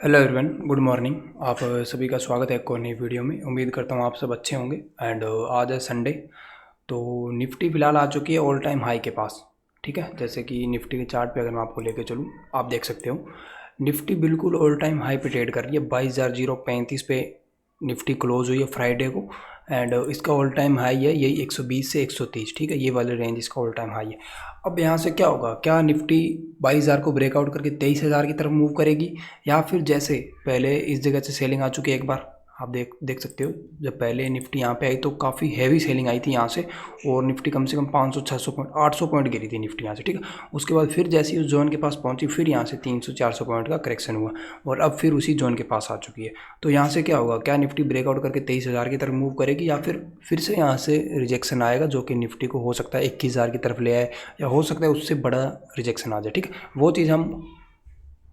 Hello everyone, good morning. आप सभी का स्वागत है एक और नई वीडियो में। उम्मीद करता हूँ आप सब अच्छे होंगे। एंड आज है संडे, तो निफ्टी फ़िलहाल आ चुकी है ऑल टाइम हाई के पास। ठीक है, जैसे कि निफ्टी के चार्ट पे अगर मैं आपको लेके चलूँ, आप देख सकते हो निफ्टी बिल्कुल ऑल टाइम हाई पे ट्रेड कर रही है। 22,035 पे निफ्टी क्लोज हुई है फ्राइडे को। एंड इसका ऑल टाइम हाई है यही 120 से 130। ठीक है, ये वाले रेंज इसका ऑल टाइम हाई है। अब यहाँ से क्या होगा, क्या निफ्टी 22,000 को ब्रेकआउट करके 23,000 की तरफ मूव करेगी, या फिर जैसे पहले इस जगह से सेलिंग आ चुकी है एक बार, आप देख सकते हो। जब पहले निफ्टी यहाँ पे आई तो काफ़ी हैवी सेलिंग आई थी यहाँ से, और निफ्टी कम से कम 500-600 पॉइंट 800 पॉइंट गिरी थी निफ्टी यहाँ से। ठीक है, उसके बाद फिर जैसे ही उस जोन के पास पहुँची, फिर यहाँ से 300-400 पॉइंट का करेक्शन हुआ और अब फिर उसी जोन के पास आ चुकी है। तो यहाँ से क्या होगा, क्या निफ्टी ब्रेकआउट करके 23,000 की तरफ मूव करेगी, या फिर से यहाँ से रिजेक्शन आएगा जो कि निफ्टी को हो सकता है 21,000 की तरफ ले आए, या हो सकता है उससे बड़ा रिजेक्शन आ जाए। ठीक है, वो चीज़ हम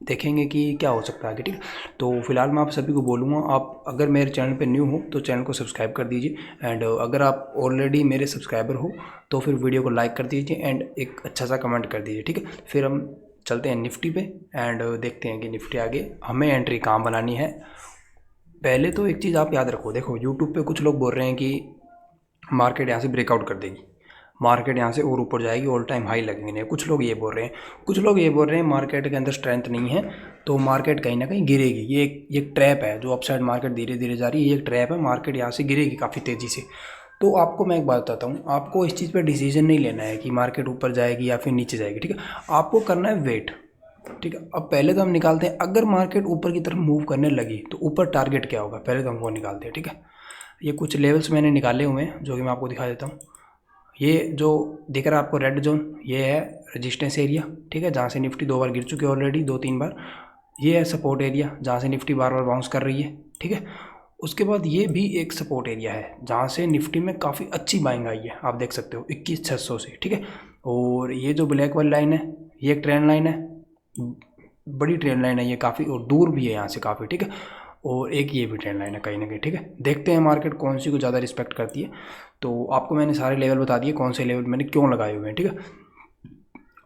देखेंगे कि क्या हो सकता है आगे। ठीक है, तो फिलहाल मैं आप सभी को बोलूँगा, आप अगर मेरे चैनल पे न्यू हो तो चैनल को सब्सक्राइब कर दीजिए। एंड अगर आप ऑलरेडी मेरे सब्सक्राइबर हो तो फिर वीडियो को लाइक कर दीजिए एंड एक अच्छा सा कमेंट कर दीजिए। ठीक है, फिर हम चलते हैं निफ्टी पे एंड देखते हैं कि निफ्टी आगे हमें एंट्री कहाँ बनानी है। पहले तो एक चीज़ आप याद रखो, देखो यूट्यूब पे कुछ लोग बोल रहे हैं कि मार्केट यहाँ से ब्रेकआउट कर देगी, मार्केट यहाँ से और ऊपर जाएगी, ऑल टाइम हाई लगेंगे। नहीं, कुछ लोग ये बोल रहे हैं, कुछ लोग ये बोल रहे हैं मार्केट के अंदर स्ट्रेंथ नहीं है तो मार्केट कहीं ना कहीं गिरेगी। ये एक ट्रैप है, जो अपसाइड मार्केट धीरे धीरे जा रही है, ये एक ट्रैप है, मार्केट यहाँ से गिरेगी काफ़ी तेज़ी से। तो आपको मैं एक बात बताता हूँ, आपको इस चीज़ पर डिसीजन नहीं लेना है कि मार्केट ऊपर जाएगी या फिर नीचे जाएगी। ठीक है, आपको करना है वेट। ठीक है, अब पहले तो हम निकालते हैं, अगर मार्केट ऊपर की तरफ मूव करने लगी तो ऊपर टारगेट क्या होगा, पहले तो हम वो निकालते हैं। ठीक है, ये कुछ लेवल्स मैंने निकाले हुए हैं जो कि मैं आपको दिखा देता हूँ। ये जो दिख रहा है आपको रेड जोन, ये है रेजिस्टेंस एरिया। ठीक है, जहाँ से निफ्टी 2 बार गिर चुकी है ऑलरेडी, 2-3 बार। ये है सपोर्ट एरिया, जहाँ से निफ्टी बार बार बाउंस कर रही है। ठीक है, उसके बाद ये भी एक सपोर्ट एरिया है जहाँ से निफ्टी में काफ़ी अच्छी बाइंग आई है, आप देख सकते हो 21,600 से। ठीक है, और ये जो ब्लैक वाली लाइन है, ये एक ट्रेंड लाइन है, बड़ी ट्रेंड लाइन है ये काफ़ी, और दूर भी है यहाँ से काफ़ी। ठीक है, और एक ये भी ट्रेंड लाइन है कहीं ना कहीं। ठीक है, देखते हैं मार्केट कौन सी को ज़्यादा रिस्पेक्ट करती है। तो आपको मैंने सारे लेवल बता दिए, कौन से लेवल मैंने क्यों लगाए हुए हैं। ठीक है,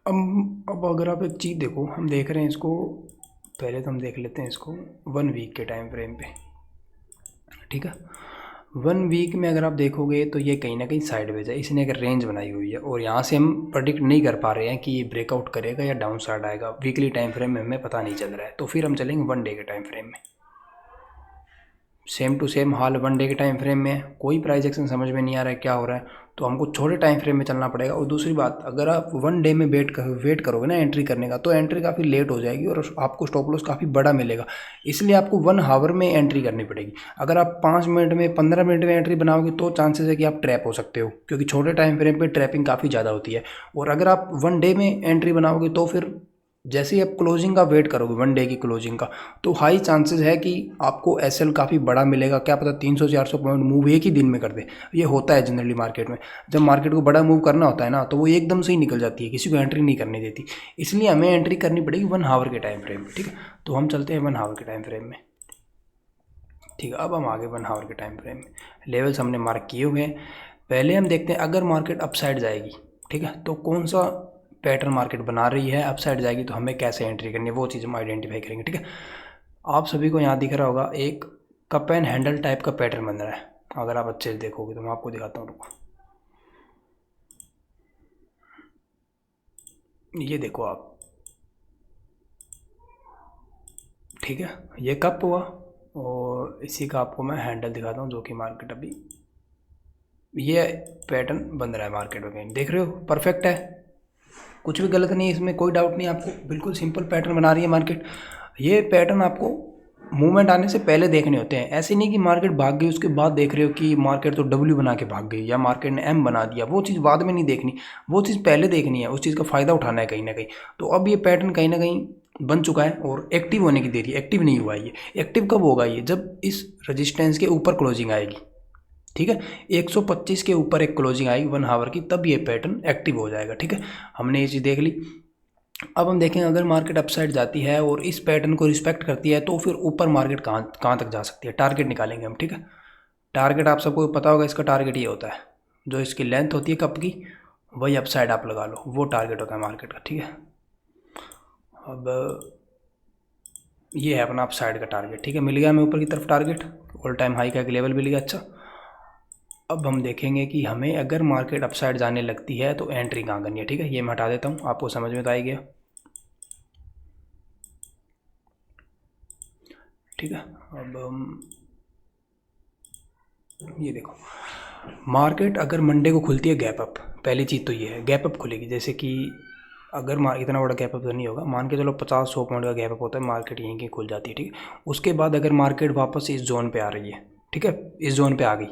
अब अगर आप एक चीज़ देखो, हम देख रहे हैं इसको, पहले तो हम देख लेते हैं इसको 1 वीक के टाइम फ्रेम पे। ठीक है, 1 वीक में अगर आप देखोगे तो ये कहीं ना कहीं साइडवेज है, इसने एक रेंज बनाई हुई है, और यहाँ से हम प्रेडिक्ट नहीं कर पा रहे हैं कि ये ब्रेकआउट करेगा या डाउन साइड आएगा। वीकली टाइम फ्रेम में हमें पता नहीं चल रहा है, तो फिर हम चलेंगे 1 डे के टाइम फ्रेम में। सेम टू सेम हाल 1 डे के टाइम फ्रेम में, कोई प्राइस एक्शन समझ में नहीं आ रहा है क्या हो रहा है, तो हमको छोटे टाइम फ्रेम में चलना पड़ेगा। और दूसरी बात, अगर आप 1 डे में वेट करोगे ना एंट्री करने का, तो एंट्री काफ़ी लेट हो जाएगी और आपको स्टॉप लॉस काफ़ी बड़ा मिलेगा। इसलिए आपको 1 आवर में एंट्री करनी पड़ेगी। अगर आप 5 मिनट में 15 मिनट में एंट्री बनाओगे तो चांसेस है कि आप ट्रैप हो सकते हो, क्योंकि छोटे टाइम फ्रेम पर ट्रैपिंग काफ़ी ज़्यादा होती है। और अगर आप 1 डे में एंट्री बनाओगे तो फिर जैसे ही आप क्लोजिंग का वेट करोगे 1 डे की क्लोजिंग का, तो हाई चांसेस है कि आपको एसएल काफ़ी बड़ा मिलेगा। क्या पता 300-400 पॉइंट मूव एक ही दिन में कर दे। ये होता है जनरली मार्केट में, जब मार्केट को बड़ा मूव करना होता है ना, तो वो एकदम से ही निकल जाती है, किसी को एंट्री नहीं करने देती। इसलिए हमें एंट्री करनी पड़ेगी 1 आवर के टाइम फ्रेम में। ठीक है, तो हम चलते हैं 1 आवर के टाइम फ्रेम में। ठीक है, अब हम आगे 1 आवर के टाइम फ्रेम में लेवल्स हमने मार्क किए हुए हैं। पहले हम देखते हैं, अगर मार्केट अपसाइड जाएगी, ठीक है, तो कौन सा पैटर्न मार्केट बना रही है, अपसाइड जाएगी तो हमें कैसे एंट्री करनी है, वो चीज़ हम आइडेंटिफाई करेंगे। ठीक है, आप सभी को यहाँ दिख रहा होगा एक कप एंड हैंडल टाइप का पैटर्न बन रहा है। अगर आप अच्छे से देखोगे तो मैं आपको दिखाता हूँ, रुको। ये देखो आप, ठीक है, ये कप हुआ, और इसी का आपको मैं हैंडल दिखाता हूँ, जो कि मार्केट अभी ये पैटर्न बन रहा है मार्केट में, कहीं देख रहे हो, परफेक्ट है, कुछ भी गलत नहीं है इसमें, कोई डाउट नहीं है आपको, बिल्कुल सिंपल पैटर्न बना रही है मार्केट। ये पैटर्न आपको मूवमेंट आने से पहले देखने होते हैं, ऐसे नहीं कि मार्केट भाग गई उसके बाद देख रहे हो कि मार्केट तो डब्ल्यू बना के भाग गई या मार्केट ने एम बना दिया। वो चीज़ बाद में नहीं देखनी, वो चीज़ पहले देखनी है, उस चीज़ का फ़ायदा उठाना है कहीं ना कहीं। तो अब ये पैटर्न कहीं ना कहीं बन चुका है और एक्टिव होने की देरी है। एक्टिव नहीं हुआ है ये, एक्टिव कब होगा, ये जब इस रजिस्टेंस के ऊपर क्लोजिंग आएगी। ठीक है, 125 के ऊपर एक क्लोजिंग आएगी 1 आवर की, तब ये पैटर्न एक्टिव हो जाएगा। ठीक है, हमने ये चीज़ देख ली। अब हम देखें, अगर मार्केट अपसाइड जाती है और इस पैटर्न को रिस्पेक्ट करती है तो फिर ऊपर मार्केट कहाँ कहाँ तक जा सकती है, टारगेट निकालेंगे हम। ठीक है, टारगेट आप सबको पता होगा, इसका टारगेट ये होता है, जो इसकी लेंथ होती है कप की, वही अपसाइड आप लगा लो, वो टारगेट होता है मार्केट का। ठीक है, अब ये है अपना अप साइड का टारगेट, ठीक है। मिल गया हमें ऊपर की तरफ टारगेट, ऑल टाइम हाई का एक लेवल मिल गया। अच्छा, अब हम देखेंगे कि हमें अगर मार्केट अप साइड जाने लगती है तो एंट्री कहाँ करनी है, ठीक है। ये मैं हटा देता हूँ, आपको समझ में तो आ ही गया, ठीक है। अब हम ये देखो, मार्केट अगर मंडे को खुलती है गैप अप, पहली चीज़ तो ये है गैप अप खुलेगी। जैसे कि अगर इतना बड़ा गैप अप तो नहीं होगा, मान के चलो 50-100 पॉइंट का गैप अप होता है, मार्केट यहीं की खुल जाती है, ठीक है। उसके बाद अगर मार्केट वापस इस जोन पे आ रही है, ठीक है, इस जोन पे आ गई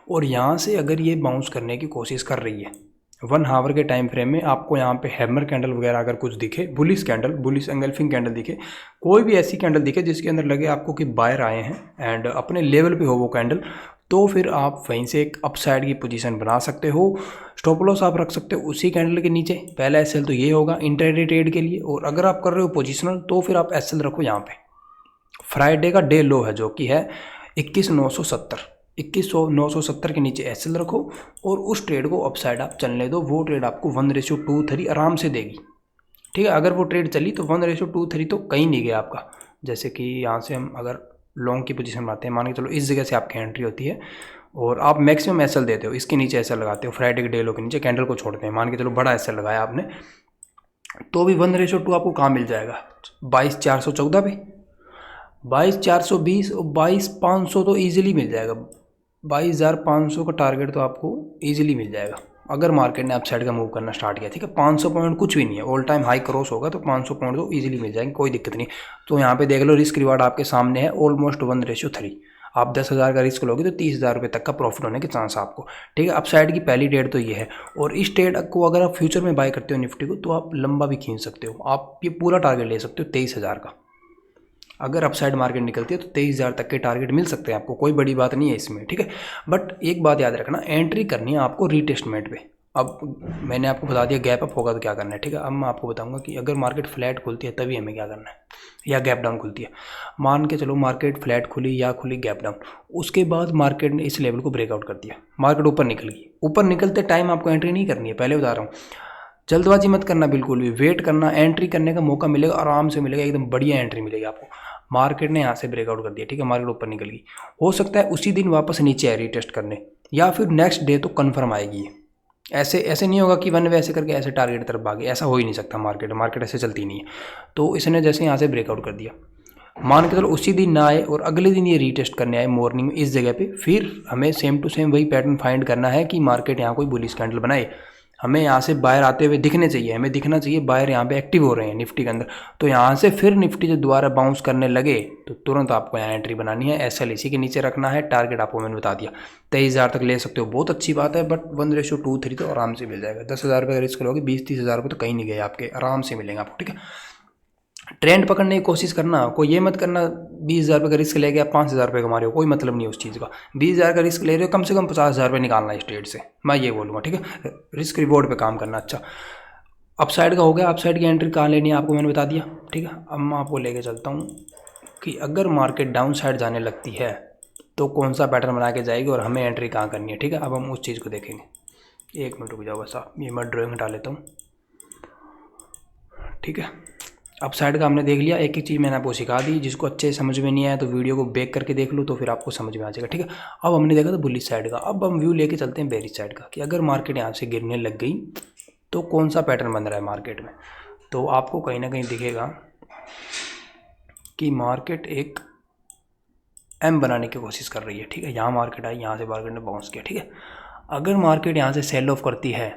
और यहाँ से अगर ये बाउंस करने की कोशिश कर रही है 1 आवर के टाइम फ्रेम में, आपको यहाँ पे हैमर कैंडल वगैरह अगर कुछ दिखे, bullish candle, bullish engulfing candle दिखे, कोई भी ऐसी कैंडल दिखे जिसके अंदर लगे आपको कि बायर आए हैं एंड अपने लेवल पे हो वो कैंडल, तो फिर आप वहीं से एक अपसाइड की पोजीशन बना सकते हो। स्टॉप लॉस आप रख सकते हो उसी कैंडल के नीचे। पहला एसएल तो ये होगा इंट्राडे ट्रेड के लिए, और अगर आप कर रहे हो पोजिशनल तो फिर आप एसएल रखो यहाँ पे। फ्राइडे का डे लो है जो कि है 21,970, 21,970 के नीचे एसएल रखो और उस ट्रेड को अपसाइड आप चलने दो। वो ट्रेड आपको 1:23 आराम से देगी, ठीक है। अगर वो ट्रेड चली तो 1:23 तो कहीं नहीं गया आपका। जैसे कि यहाँ से हम अगर लॉन्ग की पोजीशन बनाते हैं, मान के चलो इस जगह से आपकी एंट्री होती है और आप मैक्सिमम एसएल देते हो, इसके नीचे एसएल लगाते हो, फ्राइडे के डे लो के नीचे कैंडल को छोड़ते हैं, मान के चलो बड़ा एसएल लगाया आपने, तो भी 1:2 आपको कहाँ मिल जाएगा, 22,414 पे, 22,420 और 22,500 तो ईजिली मिल जाएगा। 22,500 का टारगेट तो आपको ईजिली मिल जाएगा अगर मार्केट ने अपसाइड का मूव करना स्टार्ट किया, ठीक है। 500 पॉइंट कुछ भी नहीं है, ऑल टाइम हाई क्रॉस होगा तो 500 पॉइंट तो ईजिली मिल जाएंगे, कोई दिक्कत नहीं। तो यहाँ पे देख लो रिस्क रिवार्ड आपके सामने है, ऑलमोस्ट 1:3। आप 10,000 का रिस्क लोगे तो 30,000 रुपये तक का प्रॉफिट होने के चांस आपको, ठीक है। अपसाइड की पहली ट्रेड तो ये है, और इस ट्रेड को अगर आप फ्यूचर में बाय करते हो निफ्टी को, तो आप लंबा भी खींच सकते हो, आप ये पूरा टारगेट ले सकते हो 23,000 का। अगर अपसाइड मार्केट निकलती है तो 23,000 तक के टारगेट मिल सकते हैं आपको, कोई बड़ी बात नहीं है इसमें, ठीक है। बट एक बात याद रखना, एंट्री करनी है आपको रीटेस्टमेंट पे। अब मैंने आपको बता दिया गैप अप होगा तो क्या करना है, ठीक है। अब मैं आपको बताऊंगा कि अगर मार्केट फ्लैट खुलती है तभी हमें क्या करना है, या गैप डाउन खुलती है। मान के चलो मार्केट फ्लैट खुली या खुली गैप डाउन, उसके बाद मार्केट ने इस लेवल को ब्रेकआउट कर दिया, मार्केट ऊपर निकल गई, ऊपर निकलते टाइम आपको एंट्री नहीं करनी है, पहले बता रहा हूँ। जल्दबाजी मत करना, बिल्कुल भी वेट करना, एंट्री करने का मौका मिलेगा, आराम से मिलेगा, एकदम बढ़िया एंट्री मिलेगी आपको। मार्केट ने यहाँ से ब्रेकआउट कर दिया, ठीक है, मार्केट ऊपर निकल गई, हो सकता है उसी दिन वापस नीचे आए रीटेस्ट करने, या फिर नेक्स्ट डे तो कन्फर्म आएगी ये। ऐसे ऐसे नहीं होगा कि वन वे ऐसे करके ऐसे टारगेट तरफ भागे, ऐसा हो ही नहीं सकता, मार्केट ऐसे चलती नहीं है। तो इसने जैसे यहाँ से ब्रेकआउट कर दिया, मान के चलो उसी दिन ना आए और अगले दिन ये रीटेस्ट करने आए मॉर्निंग में इस जगह पे, फिर हमें सेम टू सेम वही पैटर्न फाइंड करना है कि मार्केट यहाँ कोई बुलिश कैंडल बनाए, हमें यहाँ से बायर आते हुए दिखने चाहिए, हमें दिखना चाहिए बायर यहाँ पे एक्टिव हो रहे हैं निफ्टी के अंदर। तो यहाँ से फिर निफ्टी जब दोबारा बाउंस करने लगे तो तुरंत आपको यहाँ एंट्री बनानी है, एसएल इसी के नीचे रखना है, टारगेट आपको मैंने बता दिया 23,000 तक ले सकते हो, बहुत अच्छी बात है। बट 1:23 तो आराम से मिल जाएगा, 10,000 रुपये का रिस्क लोगे, 20-30,000 रुपये तो कहीं नहीं गए आपके, आराम से मिलेंगे आपको, ठीक है। ट्रेंड पकड़ने की कोशिश करना, कोई ये मत करना 20,000 रुपये का रिस्क लेके आप 5,000 रुपये कमा रहे हो, कोई मतलब नहीं है उस चीज़ का। 20,000 का रिस्क ले रहे हो, कम से कम 50,000 रुपये निकालना है इस ट्रेड से, मैं ये बोलूँगा, ठीक है। रिस्क रिवॉर्ड पे काम करना। अच्छा, अपसाइड का हो गया, अपसाइड की एंट्री कहाँ लेनी है आपको मैंने बता दिया, ठीक है। अब मैं आपको लेके चलता हूँ कि अगर मार्केट डाउन साइड जाने लगती है तो कौन सा पैटर्न बना के जाएगी और हमें एंट्री कहाँ करनी है, ठीक है। अब हम उस चीज़ को देखेंगे। 1 मिनट रुक जाओ बस, आप ये मैं ड्राइंग हटा लेता हूँ, ठीक है। अब साइड का हमने देख लिया, एक एक चीज़ मैंने आपको सिखा दी, जिसको अच्छे समझ में नहीं आया तो वीडियो को बैक करके देख लो तो फिर आपको समझ में आ जाएगा, ठीक है। अब हमने देखा था बुलिश साइड का, अब हम व्यू लेके चलते हैं बेरिश साइड का, कि अगर मार्केट यहाँ से गिरने लग गई तो कौन सा पैटर्न बन रहा है मार्केट में। तो आपको कहीं ना कहीं दिखेगा कि मार्केट एक एम बनाने की कोशिश कर रही है, ठीक है। यहाँ मार्केट आई, यहाँ से मार्केट ने बाउंस किया, ठीक है। अगर मार्केट यहाँ से सेल ऑफ करती है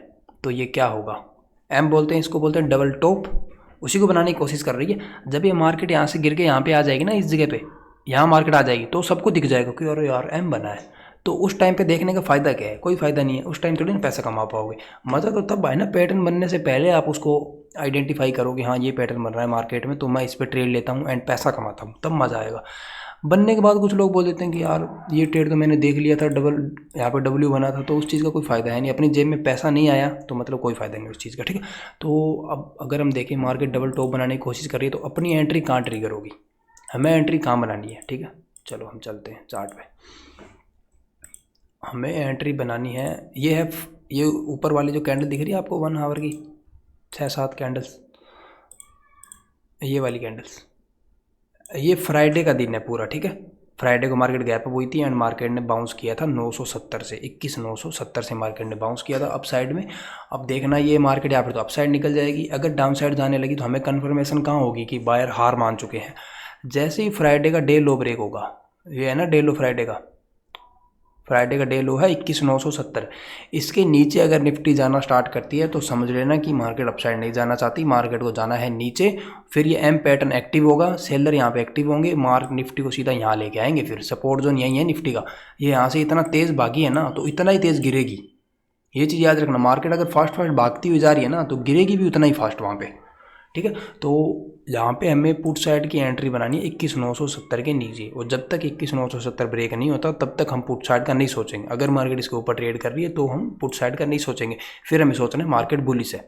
तो ये क्या होगा, एम बोलते हैं इसको, बोलते हैं डबल टॉप, उसी को बनाने की कोशिश कर रही है। जब ये मार्केट यहाँ से गिर के यहाँ पे आ जाएगी ना, इस जगह पे यहाँ मार्केट आ जाएगी तो सबको दिख जाएगा कि अरे यार एम बना है। तो उस टाइम पे देखने का फ़ायदा क्या है, कोई फ़ायदा नहीं है, उस टाइम थोड़ी ना पैसा कमा पाओगे। मज़ा तो तब है ना, पैटर्न बनने से पहले आप उसको आइडेंटिफाई करो कि हाँ ये पैटर्न बन रहा है मार्केट में, तो मैं इस पर ट्रेड लेता हूँ एंड पैसा कमाता हूँ, तब मज़ा आएगा। बनने के बाद कुछ लोग बोल देते हैं कि यार ये ट्रेड तो मैंने देख लिया था, डबल यहाँ पर डब्ल्यू बना था, तो उस चीज़ का कोई फ़ायदा है नहीं, अपनी जेब में पैसा नहीं आया तो मतलब कोई फ़ायदा नहीं उस चीज़ का, ठीक है। तो अब अगर हम देखें मार्केट डबल टॉप बनाने की कोशिश कर रही है तो अपनी एंट्री कहाँ ट्रिगर होगी, हमें एंट्री कहाँ बनानी है, ठीक है। चलो हम चलते हैं चार्ट पे, हमें एंट्री बनानी है, ये है ये ऊपर वाली जो कैंडल दिख रही है आपको 1 आवर की 6-7 कैंडल्स, ये वाली कैंडल्स, ये फ्राइडे का दिन है पूरा, ठीक है। फ्राइडे को मार्केट गैप अप हुई थी एंड मार्केट ने बाउंस किया था 970 से, 21,970 से मार्केट ने बाउंस किया था अप साइड में। अब देखना ये मार्केट यहाँ पर तो अप साइड निकल जाएगी, अगर डाउन साइड जाने लगी तो हमें कन्फर्मेशन कहाँ होगी कि बायर हार मान चुके हैं। जैसे ही फ्राइडे का डे लो ब्रेक होगा, ये है ना डे लो फ्राइडे का डे लो है 21,970, इसके नीचे अगर निफ्टी जाना स्टार्ट करती है तो समझ लेना कि मार्केट अपसाइड नहीं जाना चाहती, मार्केट को जाना है नीचे। फिर ये एम पैटर्न एक्टिव होगा, सेलर यहाँ पे एक्टिव होंगे, मार्क निफ्टी को सीधा यहाँ लेके आएंगे। फिर सपोर्ट जोन यही है निफ्टी का, ये यहाँ से इतना तेज़ भागी है ना तो इतना ही तेज़ गिरेगी, ये चीज़ याद रखना। मार्केट अगर फास्ट भागती हुई जा रही है ना तो गिरेगी भी उतना ही फास्ट वहाँ पे, ठीक है। तो यहाँ पे हमें पुट साइड की एंट्री बनानी है 21,970 के नीचे, और जब तक 21,970 ब्रेक नहीं होता तब तक हम पुट साइड का नहीं सोचेंगे। अगर मार्केट इसके ऊपर ट्रेड कर रही है तो हम पुट साइड का नहीं सोचेंगे, फिर हमें सोचना है मार्केट बुलिश है,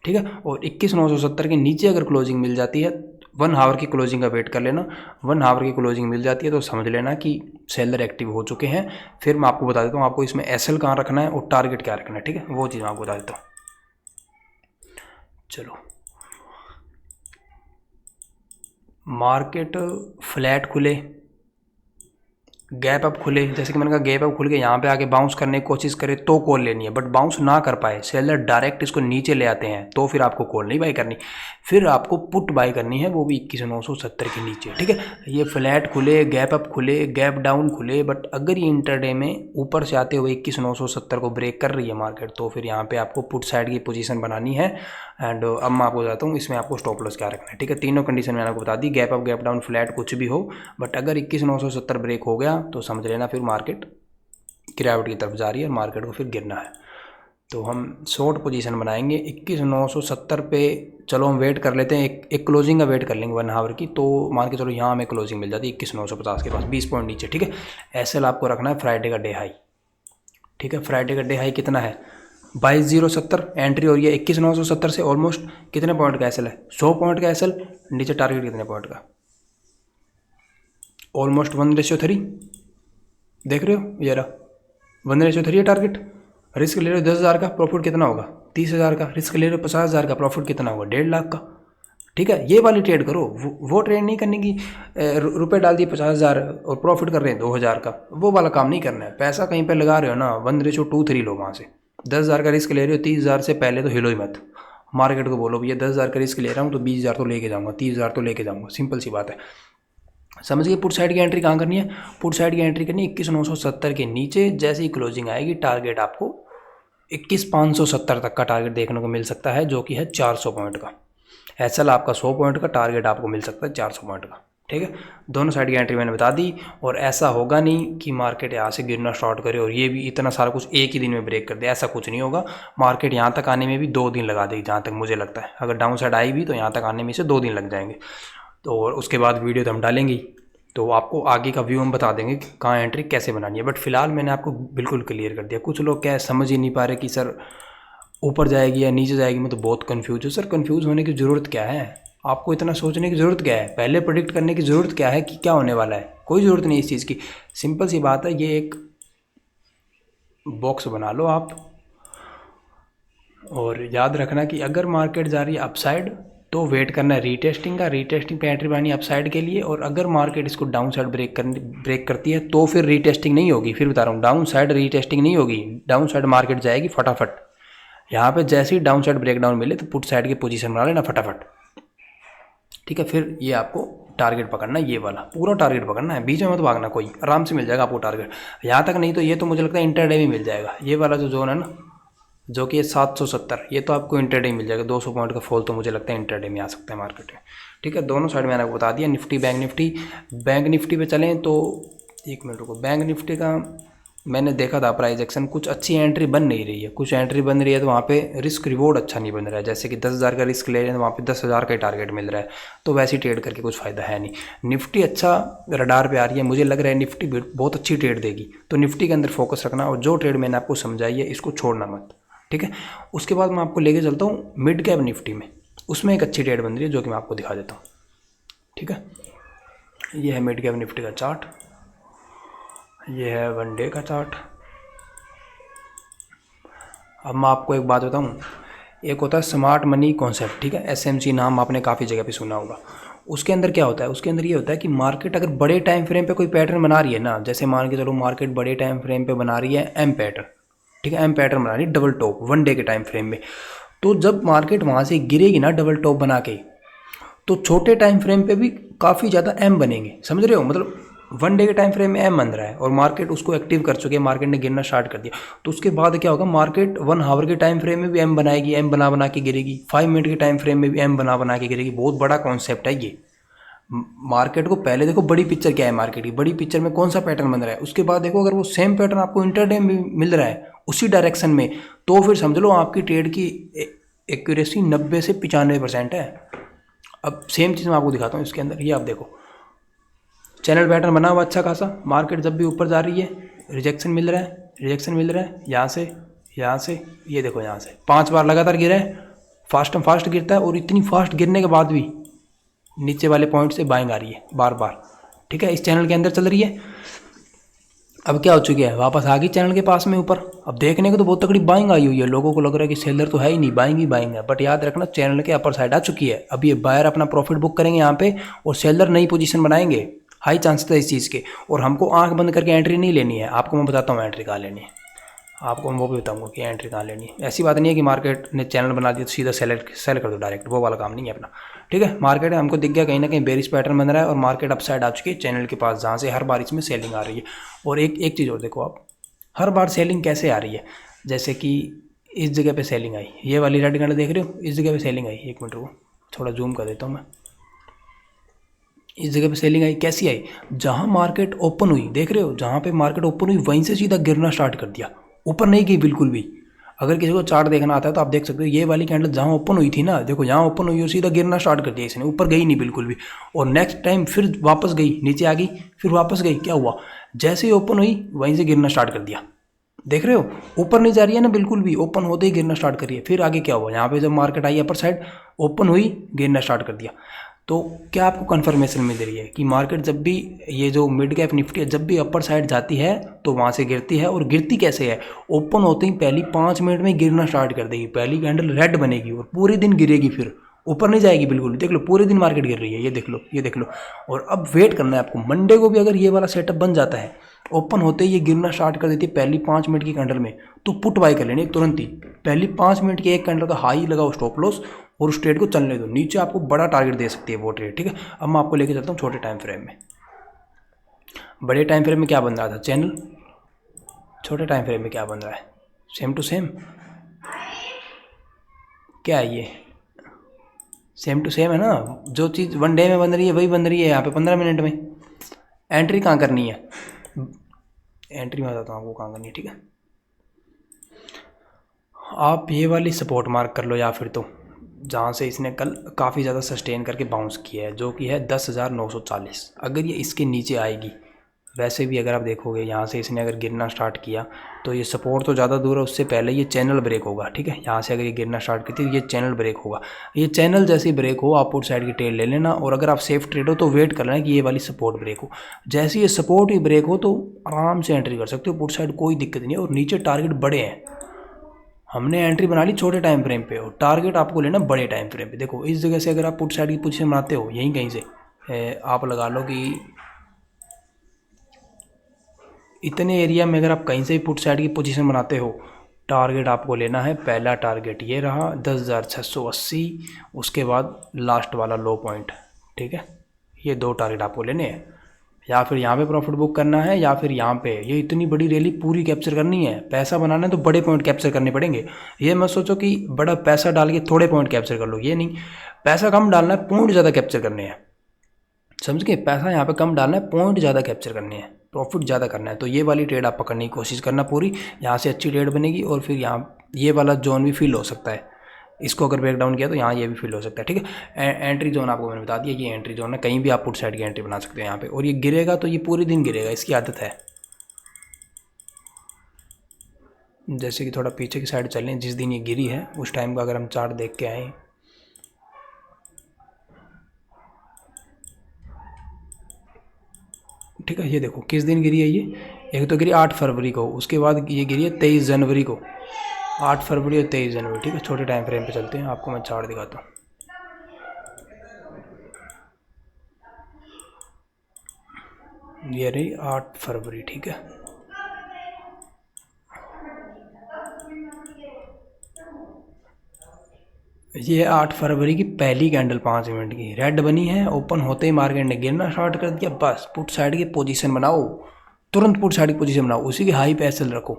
ठीक है। और 21,970 के नीचे अगर क्लोजिंग मिल जाती है, 1 आवर की क्लोजिंग का वेट कर लेना, 1 आवर की क्लोजिंग मिल जाती है तो समझ लेना कि सेलर एक्टिव हो चुके हैं। फिर मैं आपको बता देता हूँ आपको इसमें एसएल कहाँ रखना है और टारगेट क्या रखना है, ठीक है, वो चीज़ मैं आपको बता देता हूँ। चलो, मार्केट फ्लैट खुले, गैप अप खुले, जैसे कि मैंने कहा गैप अप खुल के यहाँ पे आके बाउंस करने की कोशिश करे तो कॉल लेनी है, बट बाउंस ना कर पाए, सेलर डायरेक्ट इसको नीचे ले आते हैं तो फिर आपको कॉल नहीं बाई करनी, फिर आपको पुट बाई करनी है, वो भी 21,970 के नीचे, ठीक है। ये फ्लैट खुले, गैप अप खुले, गैप डाउन खुले, बट अगर ये इंटरडे में ऊपर से आते हुए 21,970 को ब्रेक कर रही है मार्केट तो फिर यहाँ पे आपको पुट साइड की पोजीशन बनानी है। एंड अब मैं आपको बताता हूँ इसमें आपको स्टॉप लॉस क्या रखना है, ठीक है। तीनों कंडीशन मैंने आपको बता दी, gap up, gap down, flat, कुछ भी हो, बट अगर 21,970 ब्रेक हो गया तो समझ लेना फिर मार्केट गिरावट की तरफ जा रही है और मार्केट को फिर गिरना है। तो हम शॉर्ट पोजीशन बनाएंगे 21,970 पे। चलो हम वेट कर लेते हैं, एक क्लोजिंग का वेट कर लेंगे 1 आवर की, तो मान के चलो यहाँ हमें क्लोजिंग मिल जाती है 21,950 के पास, 20 पॉइंट नीचे, ठीक है। एसएल आपको रखना है फ्राइडे का डे हाई, ठीक है। फ्राइडे का डे हाई कितना है 22,070, एंट्री हो रही है 21,970 से, ऑलमोस्ट कितने पॉइंट का एसएल है 100 पॉइंट का एसएल, नीचे टारगेट कितने पॉइंट का, ऑलमोस्ट 1:3, देख रहे हो ये रहा 1:3 है टारगेट। रिस्क ले रहे हो 10,000 का, प्रॉफिट कितना होगा 30,000 का, रिस्क ले रहे हो 50,000 का, प्रॉफिट कितना होगा 1.5 लाख का, ठीक है। ये वाली ट्रेड करो, वो ट्रेड नहीं करने की रुपए डाल दिए 50,000 और प्रॉफिट कर रहे हैं 2,000 का, वो वाला काम नहीं करना है। पैसा कहीं पे लगा रहे हो ना 1:23 लो वहाँ से, 10,000 का रिस्क ले रहे हो, 30,000 से पहले तो हिलो ही मत, मार्केट को बोलो भैया 10,000 का रिस्क ले रहा हूँ तो 20,000 तो लेके जाऊँगा, 30,000 तो लेके जाऊँगा, सिंपल सी बात है। समझ गए। पुट साइड की एंट्री कहाँ करनी है, पुट साइड की एंट्री करनी है 21,970 के नीचे, जैसे ही क्लोजिंग आएगी टारगेट आपको 21,570 तक का टारगेट देखने को मिल सकता है, जो कि है 400 पॉइंट का। एसएल आपका 100 पॉइंट का, टारगेट आपको मिल सकता है 400 पॉइंट का, ठीक है। दोनों साइड की एंट्री मैंने बता दी, और ऐसा होगा नहीं कि मार्केट यहाँ से गिरना स्टार्ट करे और ये भी इतना सारा कुछ एक ही दिन में ब्रेक कर दे, ऐसा कुछ नहीं होगा। मार्केट यहाँ तक आने में भी 2 दिन लगा देगी, जहाँ तक मुझे लगता है। अगर डाउन साइड आई भी तो यहाँ तक आने में से 2 दिन लग जाएंगे, तो और उसके बाद वीडियो तो हम डालेंगे, तो आपको आगे का व्यू हम बता देंगे कि कहाँ एंट्री कैसे बनानी है। बट फिलहाल मैंने आपको बिल्कुल क्लियर कर दिया। कुछ लोग क्या समझ ही नहीं पा रहे कि सर ऊपर जाएगी या नीचे जाएगी, मैं तो बहुत कंफ्यूज हूँ। सर कंफ्यूज होने की ज़रूरत क्या है, आपको इतना सोचने की ज़रूरत क्या है, पहले प्रेडिक्ट करने की ज़रूरत क्या है कि क्या होने वाला है, कोई ज़रूरत नहीं इस चीज़ की। सिंपल सी बात है, ये एक बॉक्स बना लो आप, और याद रखना कि अगर मार्केट जा रही है अपसाइड तो वेट करना है रीटेस्टिंग का, रीटेस्टिंग पे एंट्री बनानी है अपसाइड के लिए। और अगर मार्केट इसको डाउन साइड ब्रेक करती है तो फिर रीटेस्टिंग नहीं होगी, फिर बता रहा हूँ डाउन साइड रीटेस्टिंग नहीं होगी, डाउन साइड मार्केट जाएगी फटाफट। यहाँ पे जैसे ही डाउन साइड ब्रेकडाउन मिले तो पुट साइड की पोजीशन बना लेना फटाफट, ठीक है। फिर ये आपको टारगेट पकड़ना है, ये वाला पूरा टारगेट पकड़ना है, बीच में मत भागना, कोई आराम से मिल जाएगा आपको टारगेट। यहाँ तक नहीं तो ये तो मुझे लगता है इंटरडे में मिल जाएगा, ये वाला जो जोन है ना, जो कि 770, ये तो आपको इंटरडे मिल जाएगा। 200 पॉइंट का फॉल तो मुझे लगता है इंटरडे में आ सकता है मार्केट में, ठीक है। दोनों साइड मैंने आपको बता दिया। निफ्टी बैंक निफ्टी पे चलें तो 1 मिनट रुको। बैंक निफ्टी का मैंने देखा था प्राइस एक्शन, कुछ अच्छी एंट्री बन नहीं रही है, कुछ एंट्री बन रही है तो वहाँ पे रिस्क रिवॉर्ड अच्छा नहीं बन रहा है। जैसे कि 10,000 का रिस्क ले रहे हैं तो वहाँ पे 10,000 का ही टारगेट मिल रहा है, तो वैसी ट्रेड करके कुछ फ़ायदा है नहीं। निफ्टी अच्छा रडार पे आ रही है, मुझे लग रहा है निफ्टी बहुत अच्छी ट्रेड देगी, तो निफ्टी के अंदर फोकस रखना, और जो ट्रेड मैंने आपको समझाई है इसको छोड़ना मत, ठीक है। उसके बाद मैं आपको लेके चलता हूँ मिड कैप निफ्टी में, उसमें एक अच्छी ट्रेड बन रही है जो कि मैं आपको दिखा देता हूँ, ठीक है। ये है मिड कैप निफ्टी का चार्ट, ये है 1 डे का चार्ट। अब मैं आपको एक बात बताऊँ, एक होता है स्मार्ट मनी कॉन्सेप्ट, ठीक है, SMC नाम आपने काफ़ी जगह पे सुना होगा। उसके अंदर क्या होता है, उसके अंदर ये होता है कि मार्केट अगर बड़े टाइम फ्रेम पे कोई पैटर्न बना रही है ना, जैसे मान के चलो मार्केट बड़े टाइम फ्रेम पे बना रही है एम पैटर्न, ठीक है, एम पैटर्न बना रही है डबल टॉप 1 डे के टाइम फ्रेम में, तो जब मार्केट वहाँ से गिरेगी ना डबल टॉप बना के, तो छोटे टाइम फ्रेम पे भी काफ़ी ज़्यादा एम बनेंगे, समझ रहे हो, मतलब 1 डे के टाइम फ्रेम में एम बन रहा है और मार्केट उसको एक्टिव कर चुकी है, मार्केट ने गिरना स्टार्ट कर दिया, तो उसके बाद क्या होगा, मार्केट 1 आवर के टाइम फ्रेम में भी एम बनाएगी, एम बना बना के गिरेगी, 5 मिनट के टाइम फ्रेम में भी एम बना बना के गिरेगी। बहुत बड़ा कॉन्सेप्ट है ये। मार्केट को पहले देखो बड़ी पिक्चर क्या है, मार्केट की बड़ी पिक्चर में कौन सा पैटर्न बन रहा है, उसके बाद देखो अगर वो सेम पैटर्न आपको इंटरडे में मिल रहा है उसी डायरेक्शन में, तो फिर समझ लो आपकी ट्रेड की एक्यूरेसी 90 से 95% है। अब सेम चीज़ मैं आपको दिखाता हूँ इसके अंदर, ये आप देखो चैनल पैटर्न बना हुआ अच्छा खासा, मार्केट जब भी ऊपर जा रही है रिजेक्शन मिल रहा है, रिजेक्शन मिल रहा है यहाँ से, यहाँ से, ये देखो यहाँ से 5 बार लगातार गिरा है, फास्ट गिरता है, और इतनी फास्ट गिरने के बाद भी नीचे वाले पॉइंट से बाइंग आ रही है बार बार, ठीक है, इस चैनल के अंदर चल रही है। अब क्या हो चुकी है, वापस आ गई चैनल के पास में ऊपर। अब देखने को तो बहुत तगड़ी बाइंग आई हुई है, लोगों को लग रहा है कि सेलर तो है ही नहीं, बाइंग ही बाइंग है, बट याद रखना चैनल के अपर साइड आ चुकी है। अब ये बायर अपना प्रॉफिट बुक करेंगे यहाँ पे और सेलर नई पोजीशन बनाएंगे, हाई चांसेस है इस चीज़ के, और हमको आंख बंद करके एंट्री नहीं लेनी है। आपको मैं बताता हूँ एंट्री कहाँ लेनी है, आपको मैं वो भी बताऊंगा कि एंट्री कहाँ लेनी है। ऐसी बात नहीं है कि मार्केट ने चैनल बना दिया तो सीधा सेल कर दो डायरेक्ट, वो वाला काम नहीं है अपना, ठीक है। मार्केट है, हमको दिख गया कहीं ना कहीं बेरिश पैटर्न बन रहा है और मार्केट अपसाइड आ चुकी है चैनल के पास, जहाँ से हर बार इसमें सेलिंग आ रही है। और एक चीज़ और देखो आप, हर बार सेलिंग कैसे आ रही है, जैसे कि इस जगह पे सेलिंग आई, ये वाली रेड कैंडल देख रहे हो, इस जगह पे सेलिंग आई, एक मिनट को थोड़ा जूम कर देता हूँ मैं, इस जगह पे सेलिंग आई, कैसी आई, जहाँ मार्केट ओपन हुई, देख रहे हो, जहाँ पे मार्केट ओपन हुई वहीं से सीधा गिरना स्टार्ट कर दिया, ऊपर नहीं गई बिल्कुल भी। अगर किसी को चार्ट देखना आता है तो आप देख सकते हो, ये वाली कैंडल जहाँ ओपन हुई थी ना, देखो यहाँ ओपन हुई और सीधा गिरना स्टार्ट कर दिया इसने, ऊपर गई नहीं बिल्कुल भी, और नेक्स्ट टाइम फिर वापस गई, नीचे आ गई, फिर वापस गई, क्या हुआ, जैसे ही ओपन हुई वहीं से गिरना स्टार्ट कर दिया, देख रहे हो, ऊपर नहीं जा रही है ना बिल्कुल भी, ओपन होते ही गिरना स्टार्ट करिए। फिर आगे क्या हुआ, यहाँ पे जब market I upper side, open हुई, गिरना स्टार्ट कर दिया। तो क्या आपको कंफर्मेशन मिल रही है कि मार्केट जब भी, ये जो मिड कैप निफ्टी है, जब भी अपर साइड जाती है तो वहाँ से गिरती है, और गिरती कैसे है, ओपन होते ही पहली 5 मिनट में गिरना स्टार्ट कर देगी, पहली कैंडल रेड बनेगी और पूरे दिन गिरेगी, फिर ऊपर नहीं जाएगी बिल्कुल। देख लो पूरे दिन मार्केट गिर रही है, ये देख लो, ये देख लो। और अब वेट करना है आपको, मंडे को भी अगर ये वाला सेटअप बन जाता है, ओपन होते ही ये गिरना स्टार्ट कर देती है पहली 5 मिनट की कैंडल में, तो पुट बाई कर लेनी तुरंत ही, पहली 5 मिनट की एक कैंडल का हाई लगाओ स्टॉप लॉस, और उस ट्रेड को चलने दो, नीचे आपको बड़ा टारगेट दे सकती है वो ट्रेड, ठीक है। अब मैं आपको लेके चलता हूँ छोटे टाइम फ्रेम में। बड़े टाइम फ्रेम में क्या बन रहा था चैनल, छोटे टाइम फ्रेम में क्या बन रहा है, सेम टू सेम, क्या है ये, सेम टू सेम है ना, जो चीज़ 1 डे में बन रही है वही बन रही है यहाँ पे 15 मिनट में। एंट्री कहाँ करनी है, एंट्री में बताता हूँ आपको कहाँ करनी है, ठीक है। आप ये वाली सपोर्ट मार्क कर लो, या फिर तो जहाँ से इसने कल काफ़ी ज़्यादा सस्टेन करके बाउंस किया है, जो कि है 10,940। अगर ये इसके नीचे आएगी, वैसे भी अगर आप देखोगे यहाँ से इसने अगर गिरना स्टार्ट किया तो ये सपोर्ट तो ज़्यादा दूर है, उससे पहले ये चैनल ब्रेक होगा, ठीक है। यहाँ से अगर ये गिरना स्टार्ट करती है तो ये चैनल ब्रेक होगा, ये चैनल जैसे ही ब्रेक हो आप आउट साइड की ट्रेड ले लेना, और अगर आप सेफ ट्रेड हो तो वेट कर लेना कि ये वाली सपोर्ट ब्रेक हो। जैसे ये सपोर्ट ही ब्रेक हो तो आराम से एंट्री कर सकते हो पुट साइड, कोई दिक्कत नहीं है। और नीचे टारगेट बड़े हैं, हमने एंट्री बना ली छोटे टाइम फ्रेम पे, और टारगेट आपको लेना बड़े टाइम फ्रेम पे। देखो इस जगह से अगर आप पुट साइड की पोजीशन बनाते हो, यहीं कहीं से आप लगा लो कि इतने एरिया में अगर आप कहीं से भी पुट साइड की पोजीशन बनाते हो, टारगेट आपको लेना है, पहला टारगेट ये रहा 10,680, उसके बाद लास्ट वाला लो पॉइंट, ठीक है। ये 2 टारगेट आपको लेने हैं, या फिर यहाँ पे प्रॉफिट बुक करना है, या फिर यहाँ पे ये इतनी बड़ी रैली पूरी कैप्चर करनी है। पैसा बनाना है तो बड़े पॉइंट कैप्चर करने पड़ेंगे, ये मत सोचो कि बड़ा पैसा डाल के थोड़े पॉइंट कैप्चर कर लो, ये नहीं, पैसा कम डालना है, पॉइंट ज़्यादा कैप्चर करने हैं, समझ गए। पैसा यहाँ पे कम डालना है, पॉइंट ज़्यादा कैप्चर करने हैं, प्रॉफिट ज़्यादा करना है। तो ये वाली ट्रेड आप पकड़ने की कोशिश करना पूरी, यहाँ से अच्छी ट्रेड बनेगी, और फिर यहाँ ये वाला जोन भी फिल हो सकता है, इसको अगर ब्रेक डाउन किया तो यहाँ ये भी फिल हो सकता है, ठीक है। एंट्री जोन आपको मैंने बता दिया, ये एंट्री जोन है, कहीं भी आप पुट साइड की एंट्री बना सकते हैं यहाँ पे। और ये गिरेगा तो ये पूरे दिन गिरेगा, इसकी आदत है। जैसे कि थोड़ा पीछे की साइड चलें, जिस दिन ये गिरी है उस टाइम का अगर हम चार्ट देख के आए, ठीक है। ये देखो किस दिन गिरी है ये, एक तो गिरी 8 फरवरी को, उसके बाद ये गिरी है 23 जनवरी को, 8 फरवरी और 23 जनवरी, ठीक है। छोटे टाइम फ्रेम पे चलते हैं, आपको मैं चार्ट दिखाता हूँ। ये रही 8 फरवरी, ठीक है। ये 8 फरवरी की पहली कैंडल 5 मिनट की रेड बनी है, ओपन होते ही मार्केट ने गिरना स्टार्ट कर दिया। बस पुट साइड की पोजीशन बनाओ, तुरंत पुट साइड की पोजीशन बनाओ, उसी की हाई पे एसएल रखो।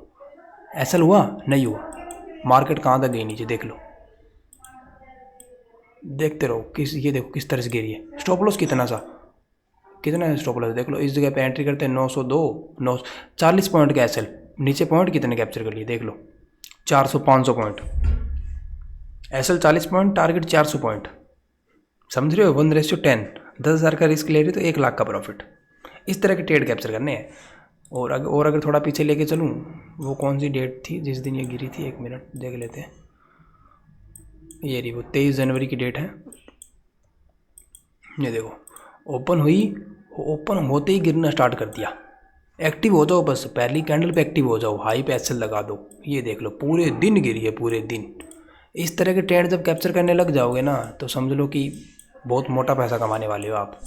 एसएल हुआ नहीं हुआ, मार्केट कहाँ तक गई नीचे देख लो, देखते रहो। ये देखो किस तरह से गिरी है। स्टॉप लॉस कितना है स्टॉप लॉस देख लो। इस जगह पे एंट्री करते हैं 902, 40 पॉइंट का एसएल। नीचे पॉइंट कितने कैप्चर कर लिए देख लो, 400 500 point. SL 40 point, target 400 point. समझ रहे हो, 1:10। 10,000 का रिस्क ले रही तो 1 लाख का प्रॉफिट। इस तरह के ट्रेड कैप्चर करने हैं। और अगर थोड़ा पीछे लेके चलूँ, वो कौन सी डेट थी जिस दिन ये गिरी थी, 1 मिनट देख लेते हैं। ये रही वो 23 जनवरी की डेट है। ये देखो ओपन हुई, ओपन होते ही गिरना स्टार्ट कर दिया। एक्टिव हो जाओ, बस पहली कैंडल पे एक्टिव हो जाओ, हाई पे एसएल लगा दो। ये देख लो पूरे दिन गिरी है, पूरे दिन। इस तरह के ट्रेंड जब कैप्चर करने लग जाओगे ना, तो समझ लो कि बहुत मोटा पैसा कमाने वाले हो आप।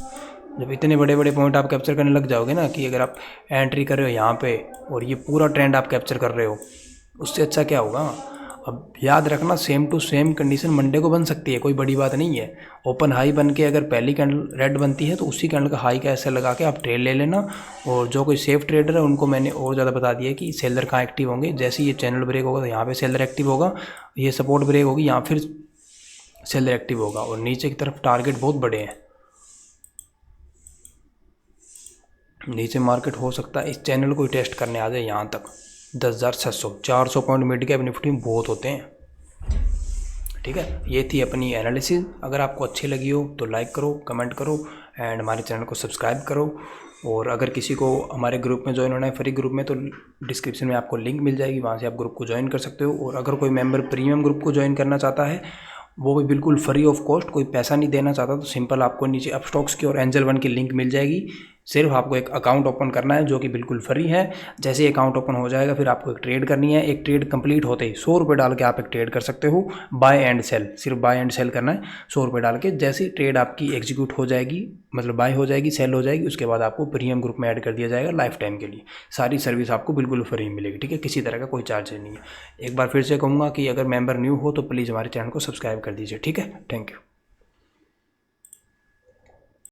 जब इतने बड़े बड़े पॉइंट आप कैप्चर करने लग जाओगे ना, कि अगर आप एंट्री कर रहे हो यहाँ पे और ये पूरा ट्रेंड आप कैप्चर कर रहे हो, उससे अच्छा क्या होगा। अब याद रखना, same to same condition Monday को बन सकती है, कोई बड़ी बात नहीं है। ओपन हाई बन के अगर पहली कैंडल रेड बनती है तो उसी कैंडल का हाई का ऐसे लगा के आप ट्रेड ले लेना। और जो कोई सेफ ट्रेडर है उनको मैंने और ज़्यादा बता दिया कि सेलर कहाँ एक्टिव होंगे। जैसे ये चैनल ब्रेक होगा तो यहाँ पे सेलर एक्टिव होगा, ये सपोर्ट ब्रेक होगी यहाँ फिर सेलर एक्टिव होगा। और नीचे की तरफ टारगेट बहुत बड़े हैं, नीचे मार्केट हो सकता है इस चैनल को ही टेस्ट करने आ जाए यहाँ तक। 10,600 400 पॉइंट मिड कैप निफ्टी में बहुत होते हैं, ठीक है। ये थी अपनी एनालिसिस। अगर आपको अच्छी लगी हो तो लाइक करो, कमेंट करो एंड हमारे चैनल को सब्सक्राइब करो। और अगर किसी को हमारे ग्रुप में ज्वाइन होना है फ्री ग्रुप में, तो डिस्क्रिप्शन में आपको लिंक मिल जाएगी, वहाँ से आप ग्रुप को ज्वाइन कर सकते हो। और अगर कोई मेंबर प्रीमियम ग्रुप को ज्वाइन करना चाहता है, वो भी बिल्कुल फ्री ऑफ कॉस्ट, कोई पैसा नहीं देना चाहता, तो सिंपल आपको नीचे अपस्टॉक्स की और एंजल वन की लिंक मिल जाएगी। सिर्फ आपको एक अकाउंट ओपन करना है जो कि बिल्कुल फ्री है। जैसे ही अकाउंट ओपन हो जाएगा, फिर आपको एक ट्रेड करनी है। एक ट्रेड कंप्लीट होते ही 100 रुपये डाल के आप एक ट्रेड कर सकते हो, बाय एंड सेल। सिर्फ बाय एंड सेल करना है 100 रुपये डाल के। जैसे ही ट्रेड आपकी एग्जीक्यूट हो जाएगी, मतलब बाय हो जाएगी, सेल हो जाएगी, उसके बाद आपको प्रीमियम ग्रुप में ऐड कर दिया जाएगा लाइफ टाइम के लिए। सारी सर्विस आपको बिल्कुल फ्री मिलेगी, ठीक है, किसी तरह का कोई चार्ज नहीं है। एक बार फिर से कहूँगा कि अगर मेंबर न्यू हो तो प्लीज़ हमारे चैनल को सब्सक्राइब कर दीजिए, ठीक है। Thank you.